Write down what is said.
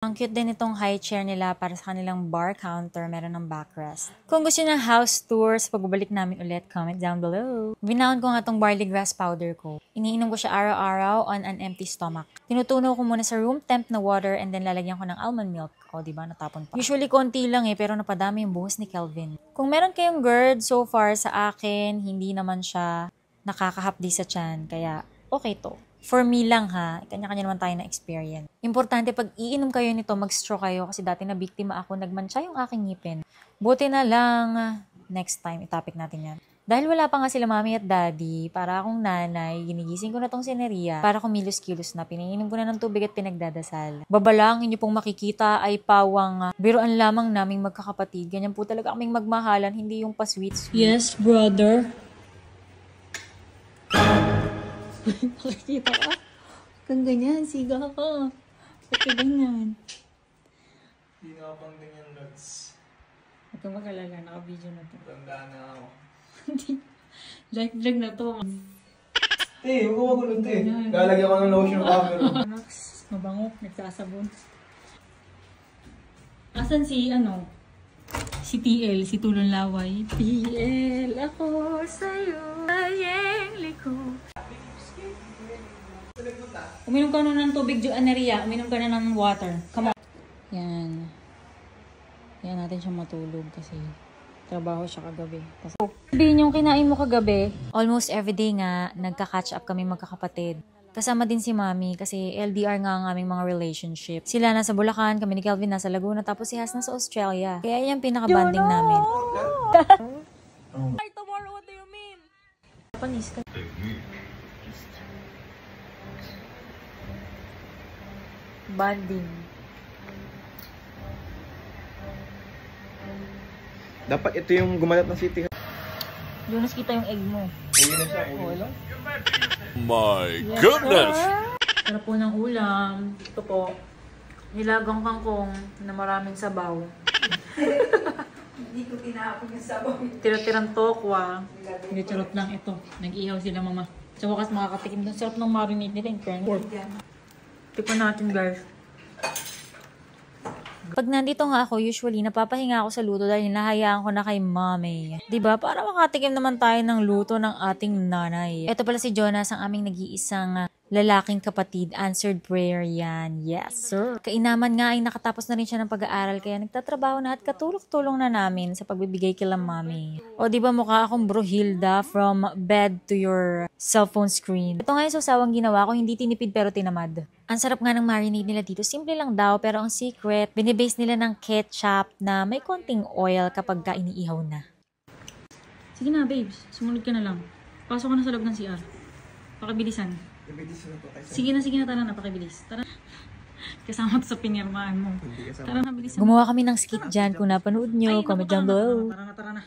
Ang cute din itong high chair nila para sa kanilang bar counter. Meron ng backrest. Kung gusto nyo ng house tours, pagbabalik namin ulit, comment down below. Binaon ko nga itong barley grass powder ko. Iniinom ko siya araw-araw on an empty stomach. Tinutunaw ko muna sa room temp na water and then lalagyan ko ng almond milk. O, diba? Natapon pa. Usually, konti lang pero napadami yung buhos ni Kelvin. Kung meron kayong GERD, so far sa akin, hindi naman siya nakakahapdi sa tiyan. Kaya, okay to. For me lang ha, kanya-kanya naman tayo na experience. Importante pag iinom kayo nito, mag-straw kayo kasi dati na biktima ako, nagmantsa yung aking ngipin. Buti na lang, next time, itapik natin yan. Dahil wala pa nga sila mami at daddy, para akong nanay, ginigising ko na tong sineria, para kumilos-kilos na, pinainom ko na ng tubig at pinagdadasal. Babalang, inyo pong makikita ay pawang biruan lamang naming magkakapatid. Ganyan po talaga kaming magmahalan, hindi yung pa-sweet-sweet. Yes, brother. Nakikita ka? Kang ganyan, siga ka. Ba't ka ganyan? Hindi nga pang ganyan, Lods. Huwag kang mag-alala, naka-video na to. Tandaan na ako. Like vlog na to. Te, huwag ko magulong, te. Lalagyan ko ng lotion camera. Mabango, nagsasabon. Asan si, si TL, si Tulon Laway? TL, ako sa'yo, ayeng liko. Uminom ka na ng tubig, Joaneria. Uminom ka na ng water. Come on. Yan. Yan natin siya matulog kasi trabaho siya kagabi. Sabihin yung kinain mo kagabi. Almost everyday nga, nagka-catch up kami magkakapatid. Kasama din si Mami kasi LDR nga ang aming mga relationship. Sila nasa Bulacan, kami ni Kelvin nasa Laguna, tapos si Has nasa Australia. Kaya yan pinaka-banding namin. Tomorrow, what do you mean? Panis ka. Banding. Dapat ito yung gumalat ng city. Jonas, kita yung egg mo. Uwi na siya, uwi na. My goodness! Sarap po ng ulam. Ito po, nilagang kangkong na maraming sabaw. Hindi ko tinapon yung sabaw. Tira-tirang tokwa. Hindi, charot lang ito. Nag-ihaw sila, mama. Sa wakas makakatikim ng sarap ng marinade nila yung pork. Tikman natin, guys. Pag nandito nga ako, usually napapahinga ako sa luto dahil hinahayaan ko na kay Mommy. 'Di ba? Para makatikim naman tayo ng luto ng ating nanay. Ito pala si Jonas, ang aming nag-iisang lalaking kapatid. Answered prayer yan. Yes, sir. Kainaman nga ay nakatapos na rin siya ng pag-aaral kaya nagtatrabaho na at katulong-tulong na namin sa pagbibigay kila Mommy. O 'di ba mukha akong Brohilda from bed to your cellphone screen. Ito nga yung sawang ginawa ko, hindi tinipid pero tinamad. Ang sarap nga ng marinade nila dito. Simple lang daw, pero ang secret, binibase nila ng ketchup na may konting oil kapag ka iniihaw na. Sige na, babes. Sumunod ka na lang. Pasok ka na sa loob ng CR. Pakibilisan. Sige na, tara na, pakibilis. Tara na. Kasama to sa pinirmaan mo. Tara na, bilisan. Gumawa kami ng skit dyan. Kung napanood nyo, comment down below. Tara na.